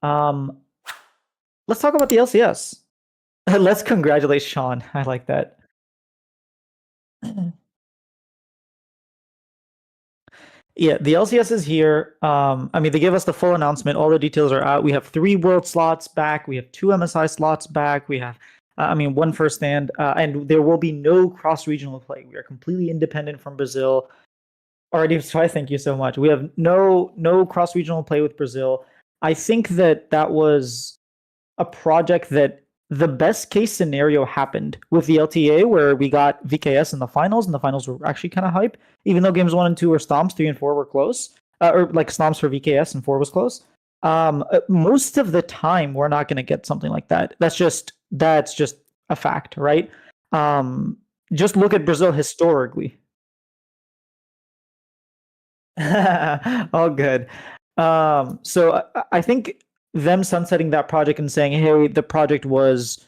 Um, let's talk about the LCS. Let's congratulate Sean. I like that. Yeah, the LCS is here. I mean, they gave us the full announcement. All the details are out. We have 3 world slots back. We have 2 MSI slots back. We have, I mean, 1 first stand, and there will be no cross-regional play. We are completely independent from Brazil. Already, so thank you so much. We have no cross-regional play with Brazil. I think that was a project that the best case scenario happened with the LTA, where we got VKS in the finals, and the finals were actually kind of hype, even though games 1 and 2 were stomps, 3 and 4 were close, or like stomps for VKS and 4 was close. Most of the time, we're not going to get something like that. That's just a fact, right? Just look at Brazil historically. All good. So I think them sunsetting that project and saying, "Hey, the project was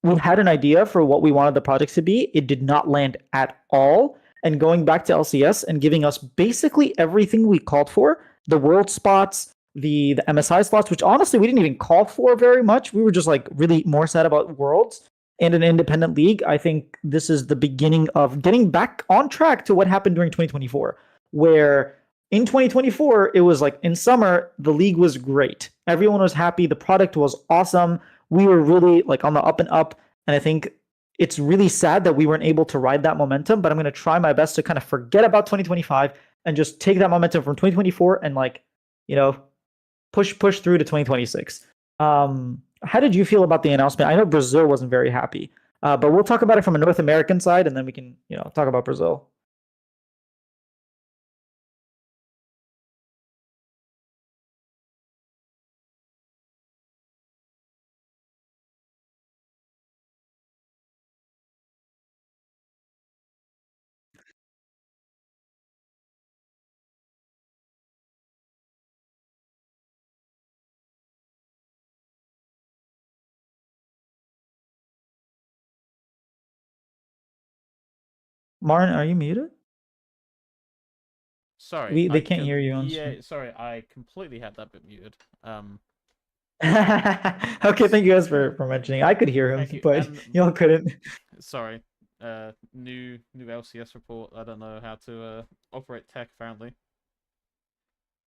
we had an idea for what we wanted the project to be. It did not land at all." And going back to LCS and giving us basically everything we called for, the world spots, the MSI slots, which honestly we didn't even call for very much. We were just like really more sad about worlds and an independent league. I think this is the beginning of getting back on track to what happened during 2024, where in 2024, it was like in summer, the league was great. Everyone was happy. The product was awesome. We were really like on the up and up. And I think it's really sad that we weren't able to ride that momentum, but I'm going to try my best to kind of forget about 2025 and just take that momentum from 2024 and like, you know, push through to 2026. How did you feel about the announcement? I know Brazil wasn't very happy, but we'll talk about it from a North American side, and then we can, talk about Brazil. Marn, are you muted? Sorry, They can't hear you on yeah, stream. sorry, I completely had that bit muted. Okay, thank you guys for mentioning. I could hear him, Thank you. but And y'all couldn't. sorry, new LCS report. I don't know how to operate tech apparently.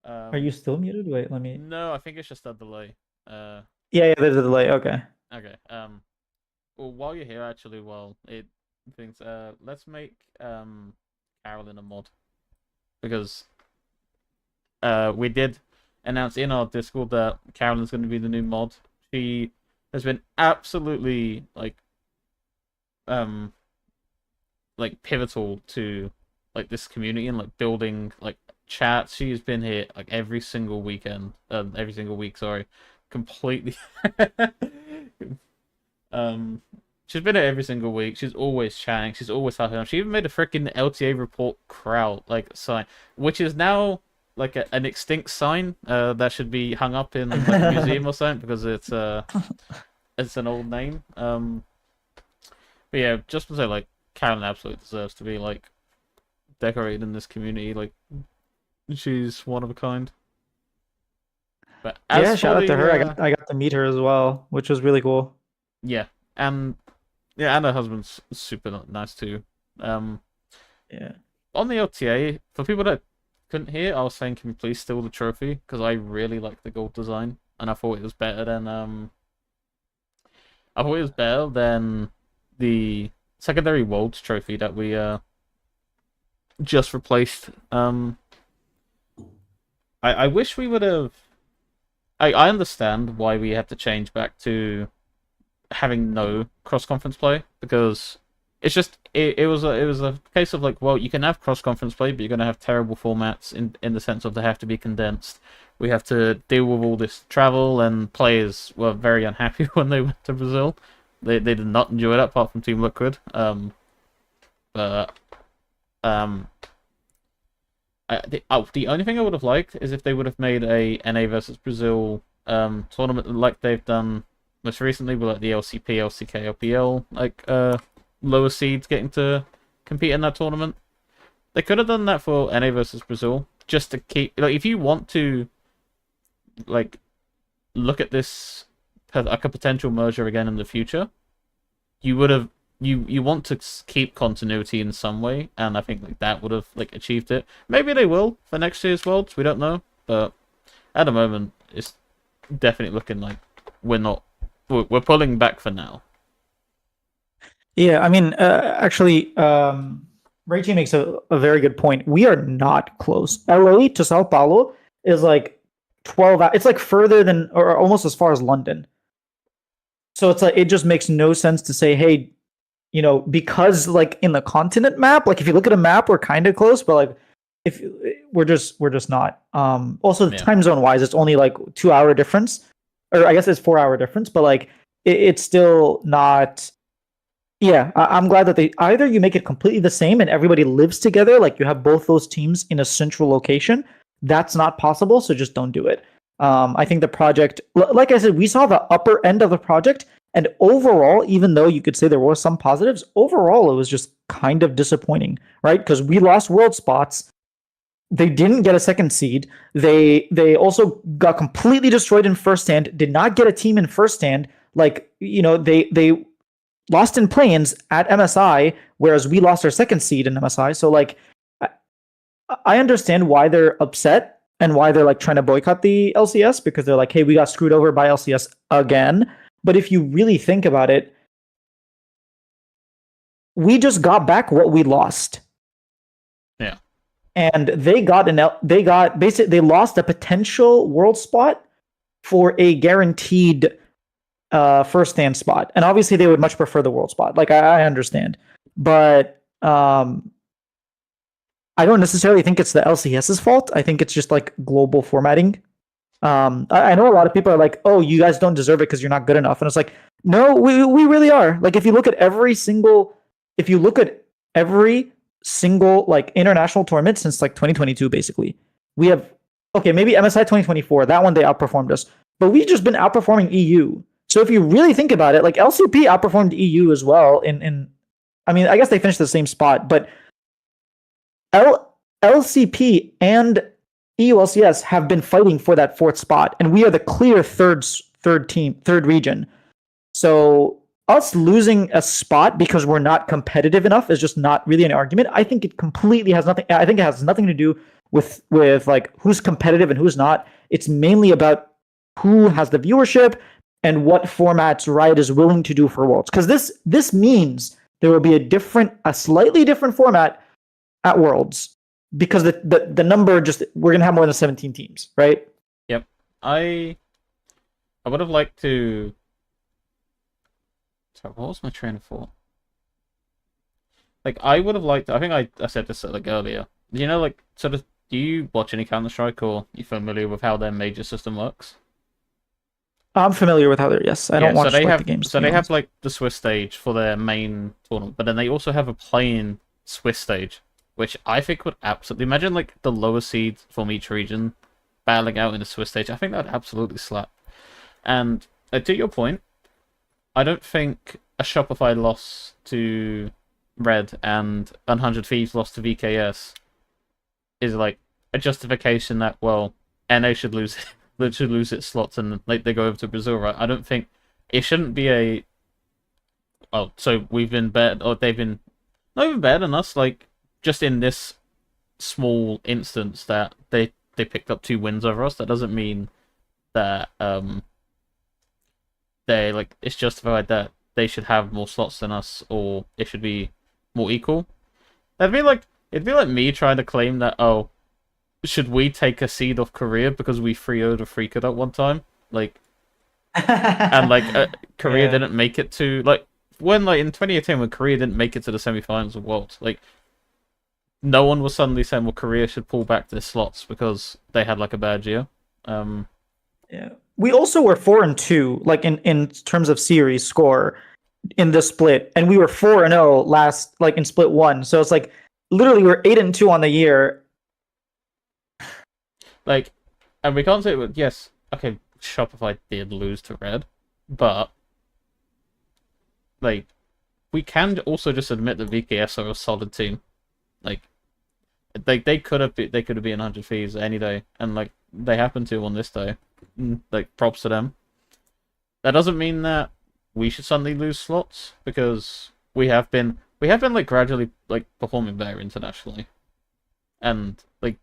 Are you Um, still muted? Wait, let me. no, I think it's just a delay. Uh, Yeah, there's a delay. Okay. okay. Well, while you're here, actually, while it thinks, let's make Carolyn a mod because we did announce in our Discord that Carolyn's going to be the new mod. She has been absolutely um like pivotal to like this community and like building like chats. She's been here like every single weekend, every single week. Sorry, completely. um, she's been here every single week. She's always chatting. She's always helping. She even made a freaking LTA report crowd like sign, which is now like an extinct sign. That should be hung up in like a museum or something because it's an old name. But yeah, just to say like Karen absolutely deserves to be like decorated in this community. Like she's one of a kind. But Yeah, as for shout out to the her. I got to meet her as well, which was really cool. yeah, and yeah, and her husband's super nice too. Um, Yeah. on the LTA, for people that couldn't hear, I was saying, can we please steal the trophy? Because I really like the gold design, and I thought it was better than I thought it was better than the secondary worlds trophy that we just replaced. I wish we would have. I understand why we have to change back to having no cross conference play because it's just it was a case of like, well, you can have cross conference play, but you're gonna have terrible formats in the sense of they have to be condensed. We have to deal with all this travel, and players were very unhappy when they went to Brazil. They did not enjoy that, apart from Team Liquid. But um, the only thing I would have liked is if they would have made a NA versus Brazil tournament like they've done most recently with like the LCP, LCK, LPL, like lower seeds getting to compete in that tournament. They could have done that for NA versus Brazil just to keep like if you want to like look at this like a potential merger again in the future, you would have you want to keep continuity in some way, and I think like that would have like achieved it. Maybe they will for next year's Worlds. We don't know, but at the moment, it's definitely looking like we're pulling back for now. Yeah, I mean, actually, Rachie makes a very good point. We are not close. LA to Sao Paulo is like 12 hours. It's like further than, or almost as far as London. So it's like, it just makes no sense to say, hey, because like in the continent map, like if you look at a map, we're kind of close, but like if we're just not. Also, Yeah. time zone wise, it's only like 2 hour difference, or I guess it's 4 hour difference, but like it's still not. Yeah, I'm glad that they either you make it completely the same and everybody lives together, like you have both those teams in a central location. That's not possible, so just don't do it. I think the project, like I said, we saw the upper end of the project, and overall, even though you could say there were some positives, overall it was just kind of disappointing, right? Because we lost world spots. They didn't get a second seed. They also got completely destroyed in first stand. Did not get a team in first stand. Like they lost in play-ins at MSI, whereas we lost our second seed in MSI. So like, I understand why they're upset and why they're like trying to boycott the LCS, because they're like, hey, we got screwed over by LCS again. But if you really think about it, we just got back what we lost. Yeah. And they lost a potential world spot for a guaranteed first stand spot, and obviously they would much prefer the world spot. Like I understand, but I don't necessarily think it's the LCS's fault. I think it's just like global formatting. I know a lot of people are like, "Oh, you guys don't deserve it because you're not good enough," and it's like, no, we really are. Like if you look at every single like international tournament since like 2022, basically, we have maybe MSI 2024. That one they outperformed us, but we've just been outperforming EU. So if you really think about it, like LCP outperformed EU as well. I mean, I guess they finished the same spot, but LCP and EU LCS have been fighting for that fourth spot, and we are the clear third region. So us losing a spot because we're not competitive enough is just not really an argument. I think it completely has nothing. I think it has nothing to do with like who's competitive and who's not. It's mainly about who has the viewership and what formats Riot is willing to do for Worlds. Because this means there will be a slightly different format at Worlds, because the number we're gonna have more than 17 teams, right? Yep. I would have liked to. Sorry, what was my train of thought? Like I would have liked. I think I said this like earlier. Like sort of. Do you watch any Counter-Strike, or are you familiar with how their major system works? I'm familiar with how they're. Yes, I don't watch the games. So they have like the Swiss stage for their main tournament, but then they also have a play-in Swiss stage, which I think would absolutely imagine like the lower seeds from each region battling out in the Swiss stage. I think that would absolutely slap. And to your point, I don't think a Shopify loss to Red and 100 Thieves loss to VKS is like a justification that NA should lose its slots and like they go over to Brazil, right? I don't think it shouldn't be a. Oh, so we've been better, or they've been not even better than us. Like just in this small instance that they picked up 2 wins over us. That doesn't mean that they like it's justified that they should have more slots than us, or it should be more equal. It'd be like me trying to claim that should we take a seed off Korea because we 3-0'd a Freaked at one time? Like, and like Korea didn't make it to like when like in 2018 when Korea didn't make it to the semifinals of Worlds, like no one was suddenly saying, well, Korea should pull back their slots because they had like a bad year. Yeah, we also were 4-2, like in terms of series score in the split, and we were 4-0 last, like in split 1. So it's like literally we're 8-2 on the year. Like, and we can't say yes. Okay, Shopify did lose to Red, but like we can also just admit that VKS are a solid team. Like, they could have been 100 Thieves any day, and like they happened to on this day. like props to them. That doesn't mean that we should suddenly lose slots, because we have been like gradually like performing better internationally, and like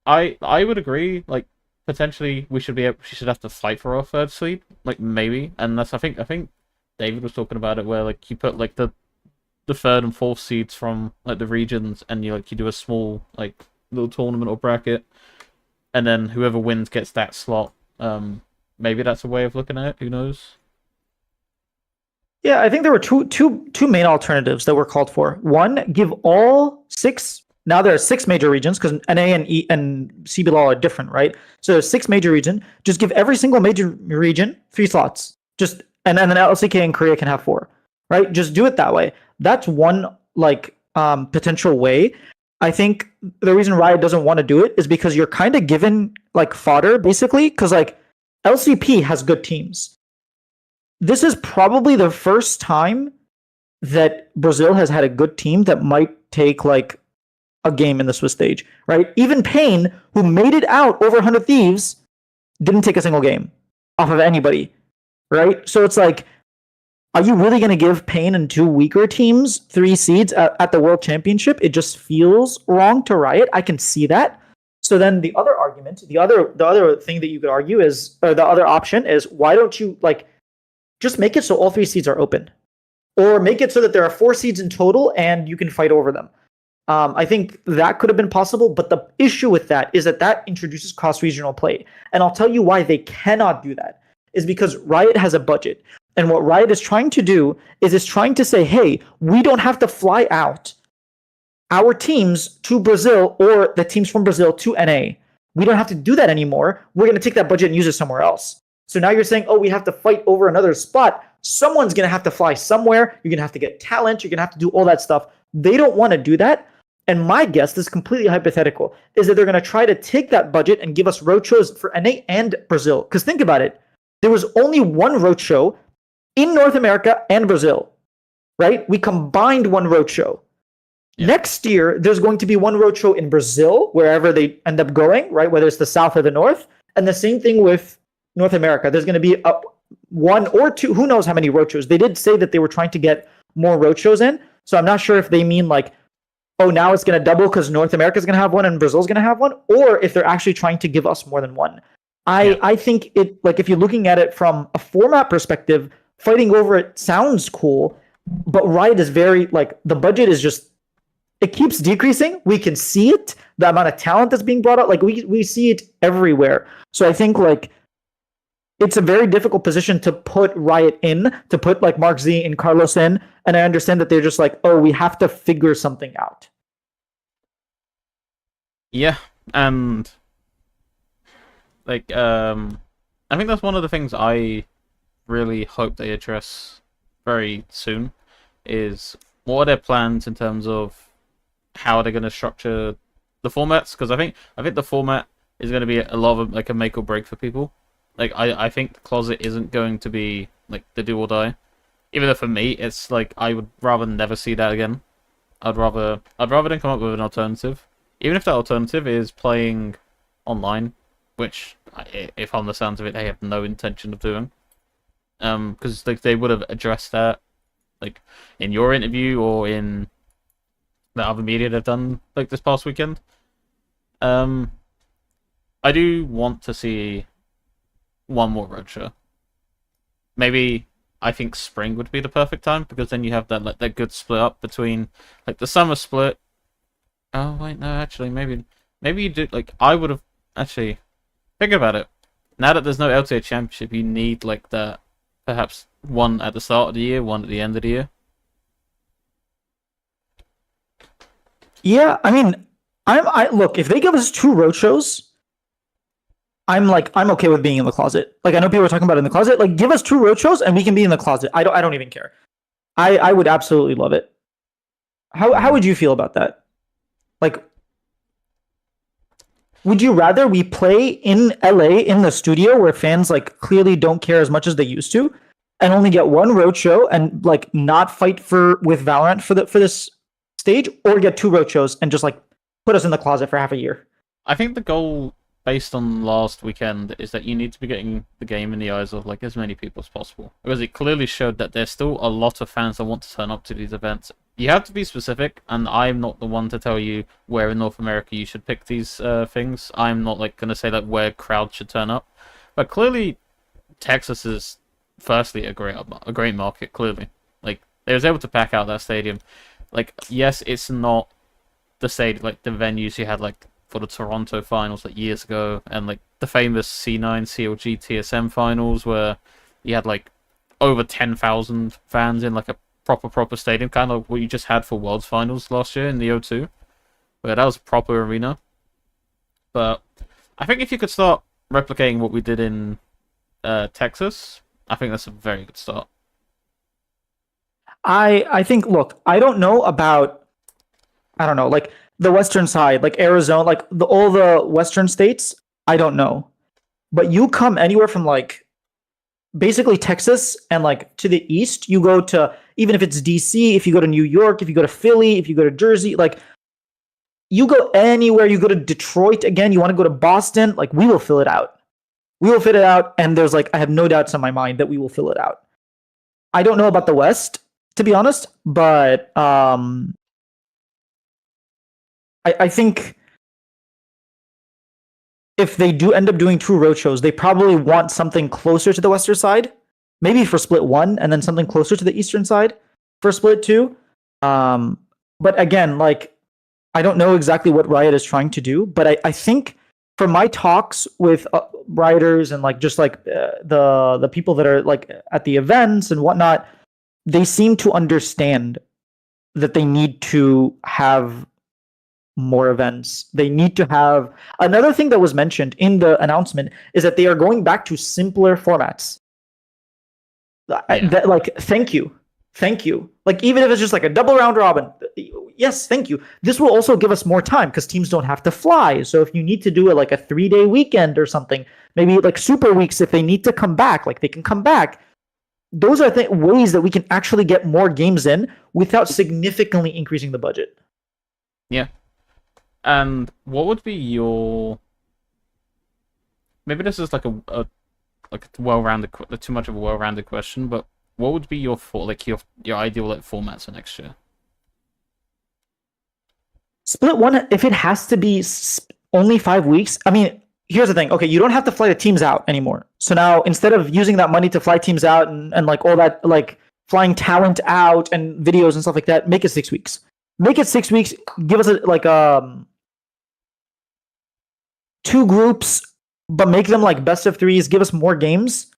I would agree, like potentially we should have to fight for our third seed, like maybe, and I think David was talking about it, where like you put like the third and fourth seeds from like the regions, and you do a small like little tournament or bracket, and then whoever wins gets that slot. Maybe that's a way of looking at it. Who knows? Yeah, I think there were two main alternatives that were called for. One, give all six. Now there are six major regions because NA and E and CBLOL are different, right? So there's six major region. Just give every single major region 3 slots. And then LCK and Korea can have 4, right? Just do it that way. That's one like potential way. I think the reason Riot doesn't want to do it is because you're kind of given like fodder basically, because like LCP has good teams. This is probably the first time that Brazil has had a good team that might take like a game in the Swiss stage, right? Even Pain, who made it out over 100 Thieves, didn't take a single game off of anybody, right? So it's like, are you really going to give Pain and 2 weaker teams 3 seeds at the World Championship? It just feels wrong to Riot. I can see that. So then the other argument, the other thing that you could argue is, or the other option is, why don't you like just make it so all 3 seeds are open, or make it so that there are 4 seeds in total and you can fight over them. I think that could have been possible, but the issue with that is that introduces cross-regional play. And I'll tell you why they cannot do that, is because Riot has a budget. And what Riot is trying to do is trying to say, hey, we don't have to fly out our teams to Brazil or the teams from Brazil to NA. We don't have to do that anymore. We're going to take that budget and use it somewhere else. So now you're saying, oh, we have to fight over another spot. Someone's going to have to fly somewhere. You're going to have to get talent. You're going to have to do all that stuff. They don't want to do that. And my guess, this is completely hypothetical, is that they're going to try to take that budget and give us roadshows for NA and Brazil. Because think about it. There was only one roadshow in North America and Brazil, right? We combined one roadshow. Yeah. Next year, there's going to be one roadshow in Brazil, wherever they end up going, right? Whether it's the South or the North. And the same thing with North America. There's going to be one or two, who knows how many roadshows. They did say that they were trying to get more roadshows in. So I'm not sure if they mean like, oh, now it's going to double because North America is going to have one and Brazil is going to have one, or if they're actually trying to give us more than one. I think it, like, if you're looking at it from a format perspective, fighting over it sounds cool, but Riot is very, like, the budget is just, it keeps decreasing. We can see it, the amount of talent that's being brought out, like, we see it everywhere. So I think, like, it's a very difficult position to put Riot in, to put like Mark Z and Carlos in, and I understand that they're just like, oh, we have to figure something out. Yeah, and like I think that's one of the things I really hope they address very soon, is what are their plans in terms of how they're going to structure the formats, because I think the format is going to be a lot of like a make or break for people. Like, I think the closet isn't going to be, like, the do or die. Even though for me, it's, like, I would rather never see that again. I'd rather than come up with an alternative. Even if that alternative is playing online, which, if on the sounds of it, they have no intention of doing. Because, like, they would have addressed that, like, in your interview or in the other media they've done, like, this past weekend. I do want to see one more roadshow. Maybe I think spring would be the perfect time, because then you have that, like, that good split up between, like, the summer split. Oh wait, no, actually, maybe you do. Like, I would have actually think about it. Now that there's no LTA championship, you need like that, perhaps one at the start of the year, one at the end of the year. Yeah, I mean, I look, if they give us 2 roadshows, I'm okay with being in the closet. Like, I know people are talking about it in the closet. Like, give us 2 roadshows and we can be in the closet. I don't even care. I would absolutely love it. How would you feel about that? Like, would you rather we play in LA in the studio where fans like clearly don't care as much as they used to, and only get 1 roadshow and like not fight with Valorant for this stage, or get 2 roadshows and just like put us in the closet for half a year? I think the goal based on last weekend, is that you need to be getting the game in the eyes of like as many people as possible, because it clearly showed that there's still a lot of fans that want to turn up to these events. You have to be specific, and I'm not the one to tell you where in North America you should pick these things. I'm not like gonna say like where crowds should turn up, but clearly Texas is firstly a great market. Clearly, like they was able to pack out that stadium. Like yes, it's not the stadium like the venues you had like for the Toronto finals like years ago, and like the famous C9 CLG TSM finals where you had like over 10,000 fans in like a proper stadium, kind of what you just had for Worlds finals last year in the O2, where that was a proper arena. But I think if you could start replicating what we did in Texas, I think that's a very good start. I think, look, I don't know, like the western side, like Arizona, like all the western states, I don't know. But you come anywhere from like basically Texas and like to the east, you go to, even if it's DC, if you go to New York, if you go to Philly, if you go to Jersey, like you go anywhere, you go to Detroit again, you want to go to Boston, like we will fill it out. We will fit it out, and there's like I have no doubts in my mind that we will fill it out. I don't know about the West, to be honest, but I think if they do end up doing two roadshows, they probably want something closer to the western side, maybe for split one, and then something closer to the eastern side for split two. But again, like I don't know exactly what Riot is trying to do, but I think from my talks with writers and like just like the people that are like at the events and whatnot, they seem to understand that they need to have more events. They need to have another thing that was mentioned in the announcement is that they are going back to simpler formats. That, like, thank you. Like, even if it's just like a double round robin, yes, thank you. This will also give us more time because teams don't have to fly. So if you need to do it like a 3-day weekend or something, maybe like super weeks, if they need to come back, like they can come back. Those are ways that we can actually get more games in without significantly increasing the budget. Yeah. And what would be your... Maybe this is like a well-rounded, too much of a well-rounded question, but what would be your ideal like formats for next year? Split one, if it has to be only 5 weeks. I mean, here's the thing. Okay, you don't have to fly the teams out anymore. So now instead of using that money to fly teams out and like all that, like flying talent out and videos and stuff like that, make it 6 weeks. Make it 6 weeks. Give us like 2 groups, but make them like best of 3s. Give us more games,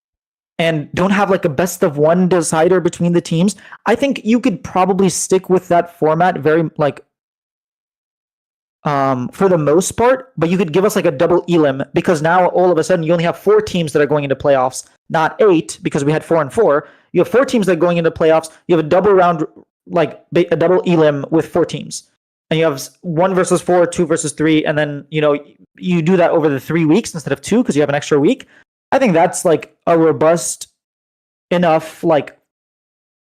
and don't have like a best of 1 decider between the teams. I think you could probably stick with that format very like for the most part, but you could give us like a double elim, because now all of a sudden you only have 4 teams that are going into playoffs, not 8, because we had 4 and 4. You have 4 teams that are going into playoffs. You have a double round, like a double elim with 4 teams, and you have 1 versus 4, 2 versus 3, and then you do that over the 3 weeks instead of 2 because you have an extra week. I think that's like a robust enough, like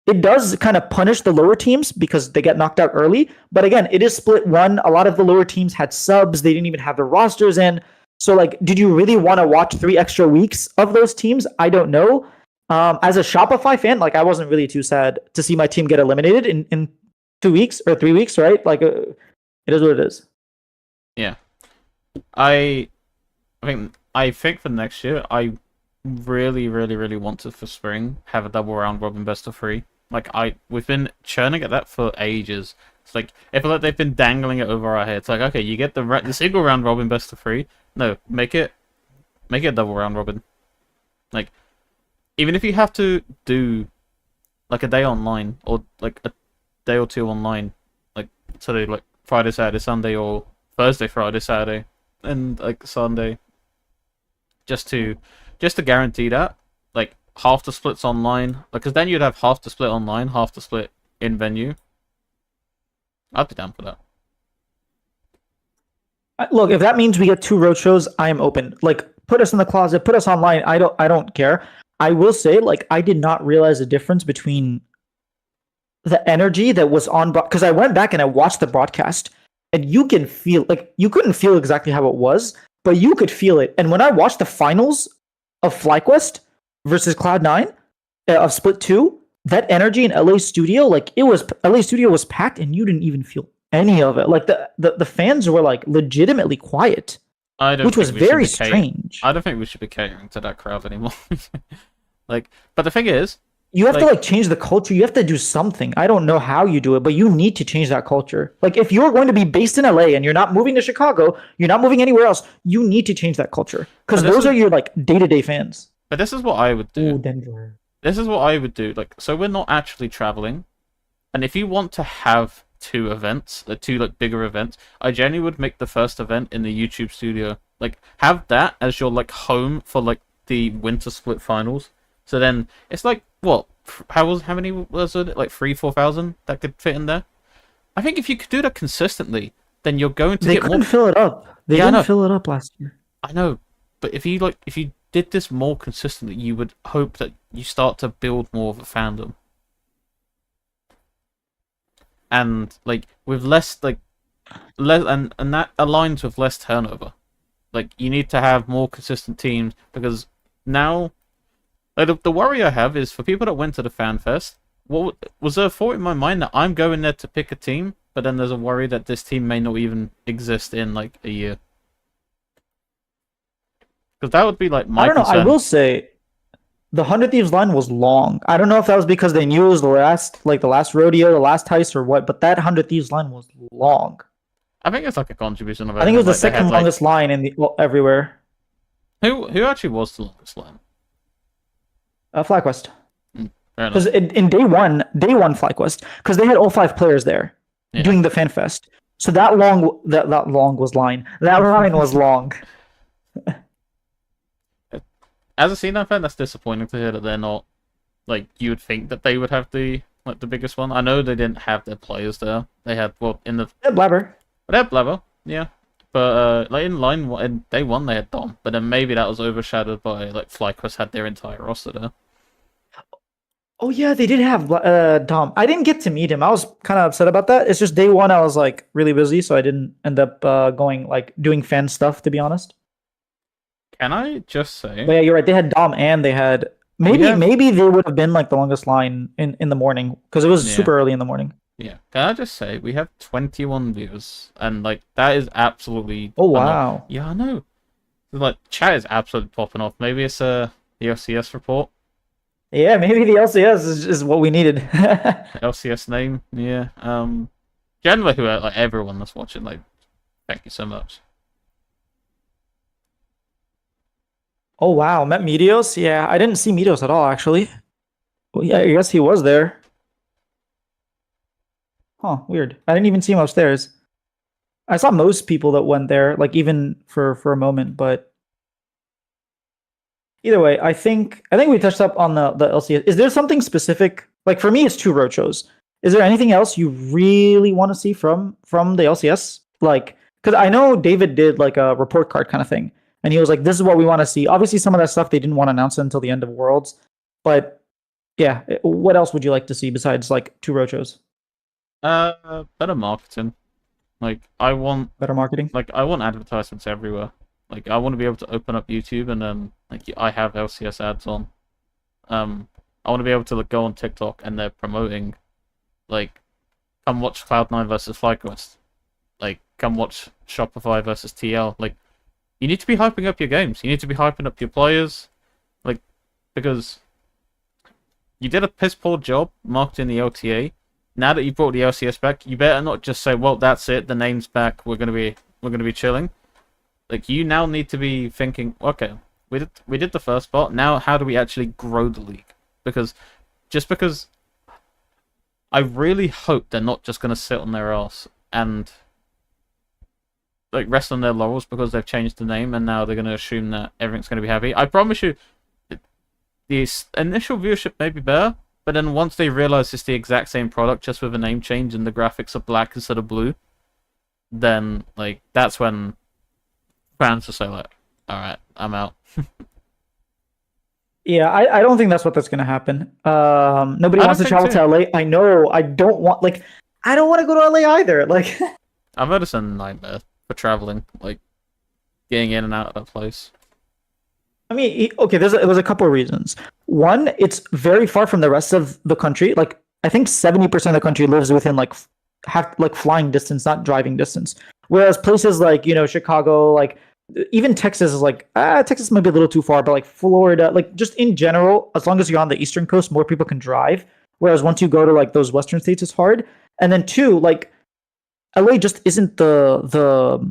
it does kind of punish the lower teams because they get knocked out early. But again, it is split one. A lot of the lower teams had subs. They didn't even have their rosters in. So like, did you really want to watch 3 extra weeks of those teams? I don't know. As a Shopify fan, like I wasn't really too sad to see my team get eliminated in 2 weeks or 3 weeks, right? Like it is what it is. Yeah. I think for next year, I really want to, for spring, have a double round robin best of 3. Like we've been churning at that for ages. It's like I feel like they've been dangling it over our heads. Like, okay, you get the single round robin best of 3. No, make it a double round robin. Like, even if you have to do like a day online or like a day or 2 online, like today, like Friday, Saturday, Sunday, or Thursday, Friday, Saturday, and like Sunday, just to guarantee that, like half the splits online, because then you'd have half the split online, half the split in venue. I'd be down for that. Look, if that means we get 2 road shows, I am open. Like, put us in the closet, put us online. I don't care. I will say, like, I did not realize the difference between the energy that was on, because I went back and I watched the broadcast, and you can feel, like, you couldn't feel exactly how it was, but you could feel it. And when I watched the finals of FlyQuest versus Cloud9 of Split 2, that energy in LA Studio, like it was LA Studio was packed and you didn't even feel any of it. Like the fans were like legitimately quiet, which was very strange. I don't think we should be catering to that crowd anymore. Like, but the thing is, you have to like change the culture. You have to do something. I don't know how you do it, but you need to change that culture. Like if you're going to be based in LA and you're not moving to Chicago, you're not moving anywhere else, you need to change that culture. Because those are your like day-to-day fans. But this is what I would do. Ooh, Denver. This is what I would do. Like, so we're not actually traveling. And if you want to have two events, two like bigger events, I genuinely would make the first event in the YouTube studio. Like, have that as your like home for like the winter split finals. So then it's like what? How many was it? Like 3,000-4,000 that could fit in there. I think if you could do that consistently, then you're going to They get couldn't more. Fill it up. They didn't fill it up last year. I know, but if you did this more consistently, you would hope that you start to build more of a fandom. And like with less and that aligns with less turnover. Like you need to have more consistent teams because now like, the worry I have is for people that went to the fan fest, what was there a thought in my mind that I'm going there to pick a team, but then there's a worry that this team may not even exist in like a year. Because that would be like my concern. I will say the 100 Thieves line was long. I don't know if that was because they knew it was the last rodeo, the last heist or what, but that 100 Thieves line was long. I think it's like a contribution of it. I think it was the second longest line in everywhere. Who actually was the longest line? FlyQuest. Because in day one FlyQuest, because they had all 5 players there doing the fan fest. So that line was long. As a C9 fan, that's disappointing to hear that they're not like you would think that they would have the biggest one. I know they didn't have their players there. They had They had Blabber. They had Blabber, yeah. But like in day one they had Dom, but then maybe that was overshadowed by like FlyQuest had their entire roster there. Oh yeah, they did have Dom. I didn't get to meet him. I was kind of upset about that. It's just day one I was like really busy, so I didn't end up going like doing fan stuff to be honest. Can I just say? But yeah, you're right. They had Dom and they had maybe they would have been like the longest line in the morning because it was super early in the morning. Yeah. Can I just say we have 21 viewers and like that is absolutely. Oh wow. Yeah, I know. Like chat is absolutely popping off. Maybe it's the LCS report. Yeah, maybe the LCS is what we needed. LCS name, yeah. Generally, like everyone that's watching, like, thank you so much. Oh wow, met Meteos? Yeah, I didn't see Meteos at all actually. Well, yeah, I guess he was there. Huh, weird. I didn't even see him upstairs. I saw most people that went there, like even for a moment, but either way, I think we touched up on the LCS. Is there something specific? Like for me, it's 2 roadshows. Is there anything else you really want to see from the LCS? Like, because I know David did like a report card kind of thing, and he was like, "This is what we want to see." Obviously, some of that stuff they didn't want to announce until the end of Worlds, but yeah, what else would you like to see besides like 2 roadshows? Better marketing. Like I want better marketing. Like I want advertisements everywhere. Like I want to be able to open up YouTube and then like I have LCS ads on. I want to be able to like go on TikTok and they're promoting, like, come watch Cloud9 versus FlyQuest. Like come watch Shopify versus TL. Like you need to be hyping up your games. You need to be hyping up your players. Like because you did a piss poor job marketing the LTA. Now that you brought the LCS back, you better not just say, "Well, that's it. The name's back. We're gonna be chilling." Like you now need to be thinking, "Okay, we did the first part. Now, how do we actually grow the league?" Because I really hope they're not just gonna sit on their ass and like rest on their laurels because they've changed the name and now they're gonna assume that everything's gonna be happy. I promise you, the initial viewership may be better. But then once they realize it's the exact same product, just with a name change and the graphics are black instead of blue, then like that's when fans will say like, "All right, I'm out." Yeah, I don't think that's going to happen. Nobody wants to travel to LA. I know. I don't want to go to LA either. Like, I've heard it's a nightmare for traveling. Like, getting in and out of that place. I mean, okay, there's a couple of reasons. One, it's very far from the rest of the country. Like, I think 70% of the country lives within like flying distance, not driving distance. Whereas places like, Chicago, like even Texas is like, Texas might be a little too far, but like Florida, like just in general, as long as you're on the Eastern Coast, more people can drive. Whereas once you go to like those Western states, it's hard. And then two, like LA just isn't the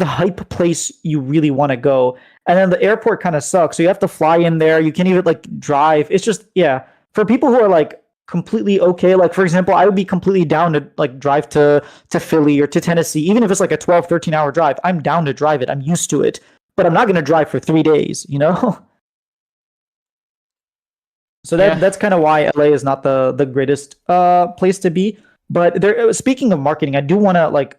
hype place you really want to go. And then the airport kind of sucks. So you have to fly in there. You can't even like drive. It's just, yeah. For people who are like completely okay, like for example, I would be completely down to like drive to Philly or to Tennessee, even if it's like a 12, 13-hour drive. I'm down to drive it. I'm used to it. But I'm not going to drive for 3 days, So that's kind of why LA is not the greatest place to be. But there, speaking of marketing, I do want to like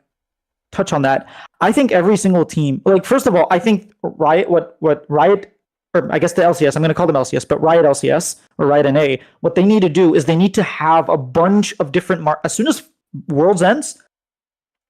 touch on that. I think every single team, like first of all, I think Riot, what Riot, or I guess the LCS, I'm going to call them LCS, but Riot LCS or Riot NA, what they need to do is they need to have a bunch of different as soon as Worlds ends,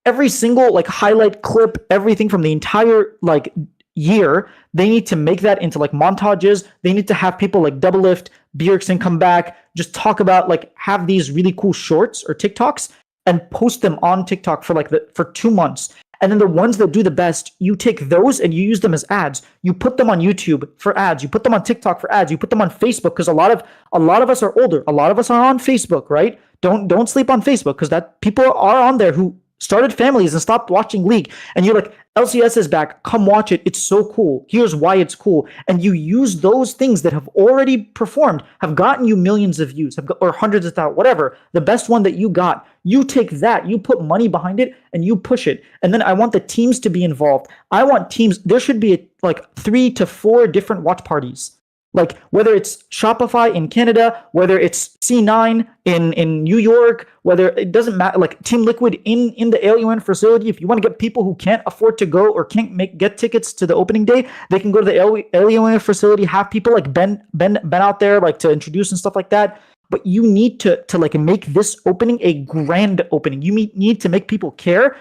every single like highlight clip, everything from the entire like year, they need to make that into like montages. They need to have people like Doublelift, Bjergsen come back, just talk about like have these really cool shorts or TikToks and post them on TikTok for for 2 months. And then the ones that do the best, you take those and you use them as ads. You put them on YouTube for ads. You put them on TikTok for ads. You put them on Facebook because a lot of us are older. A lot of us are on Facebook, right? Don't sleep on Facebook because that people are on there who started families and stopped watching League. And you're like, LCS is back. Come watch it. It's so cool. Here's why it's cool. And you use those things that have already performed, have gotten you millions of views, or hundreds of thousands, whatever. The best one that you got, you take that, you put money behind it, and you push it. And then I want the teams to be involved. I want teams. There should be like 3 to 4 different watch parties. Like whether it's Shopify in Canada, whether it's C9 in New York, whether it doesn't matter, like Team Liquid in the LUN facility. If you want to get people who can't afford to go or can't get tickets to the opening day, they can go to the LUN facility, have people like Ben out there like to introduce and stuff like that. But you need to like make this opening a grand opening. You need to make people care,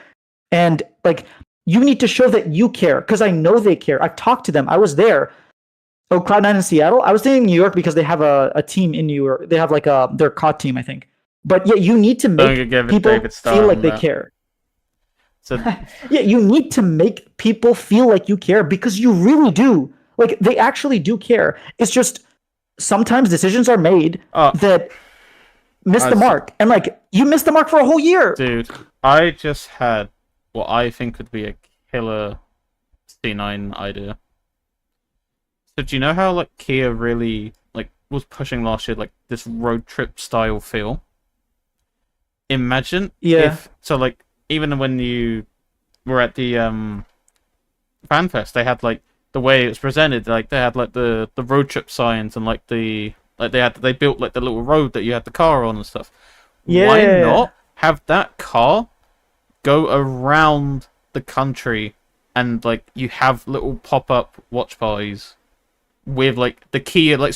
and like you need to show that you care because I know they care. I've talked to them. I was there. Oh, Cloud9 in Seattle? I was thinking New York because they have a team in New York. They have like their COD team, I think. But yeah, you need to make people feel like they care. So yeah, you need to make people feel like you care because you really do. Like they actually do care. It's just sometimes decisions are made that miss the mark. And like you missed the mark for a whole year. Dude, I just had what I think would be a killer C9 idea. So do you know how like Kia really like was pushing last year like this road trip style feel? Imagine if so like even when you were at the FanFest, they had like the way it was presented, like they had like the road trip signs and like they built like the little road that you had the car on and stuff. Yeah. Why not have that car go around the country and like you have little pop-up watch parties with like the Kia, like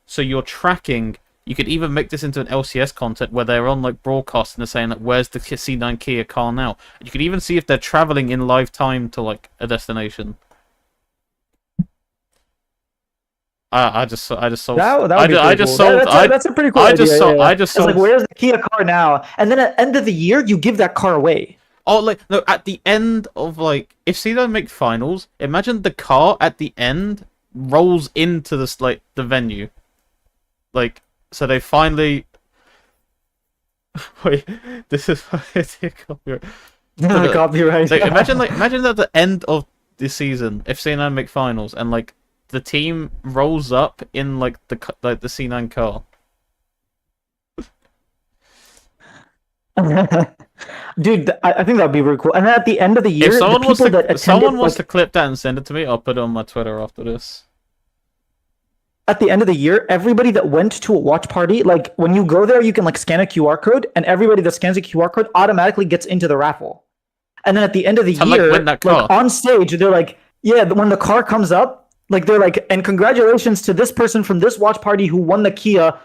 so you're tracking. You could even make this into an LCS content where they're on like broadcast and they're saying like, "Where's the C9 Kia car now?" And you could even see if they're traveling in live time to like a destination. I just sold. That's a pretty cool idea. I just sold. It's like, where's the Kia car now? And then at the end of the year, you give that car away. Oh, like no! At the end of like, if C9 make finals, imagine the car at the end rolls into this like the venue, like so they finally. Wait, this is copyright. Copyright. Like, imagine at the end of the season, if C9 make finals and like the team rolls up in like the C9 car. Dude, I think that would be really cool. And then at the end of the year, if someone wants to clip that and send it to me, I'll put it on my Twitter after this. At the end of the year, everybody that went to a watch party, like when you go there, you can like scan a QR code, and everybody that scans a QR code automatically gets into the raffle. And then at the end of the year, like on stage, they're like, yeah, when the car comes up, like they're like, and congratulations to this person from this watch party who won the Kia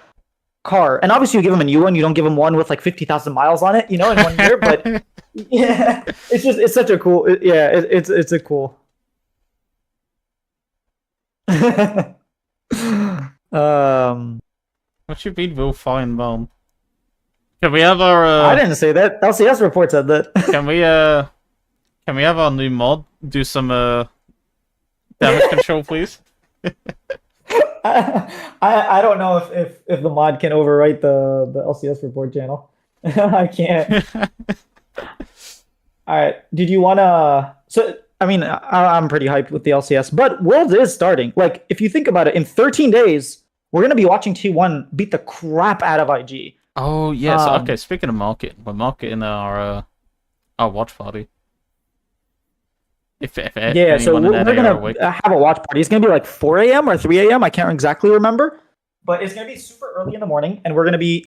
car, and obviously you give them a new one. You don't give them one with like 50,000 miles on it, in 1 year. But yeah, it's such a cool. It's a cool. um, What you mean we'll find Marn? Can we have our I didn't say that. LCS report said that. Can we have our new mod do some damage control, please? I don't know if the mod can overwrite the LCS report channel. I can't. All right. Did you wanna? So I mean, I'm pretty hyped with the LCS, but Worlds is starting. Like, if you think about it, in 13 days, we're gonna be watching T1 beat the crap out of IG. Oh yes. Okay. Speaking of marketing, we're marketing our watch party. If Yeah, so we're gonna have a watch party. It's gonna be like 4 a.m. or 3 a.m. I can't exactly remember, but it's gonna be super early in the morning, and we're gonna be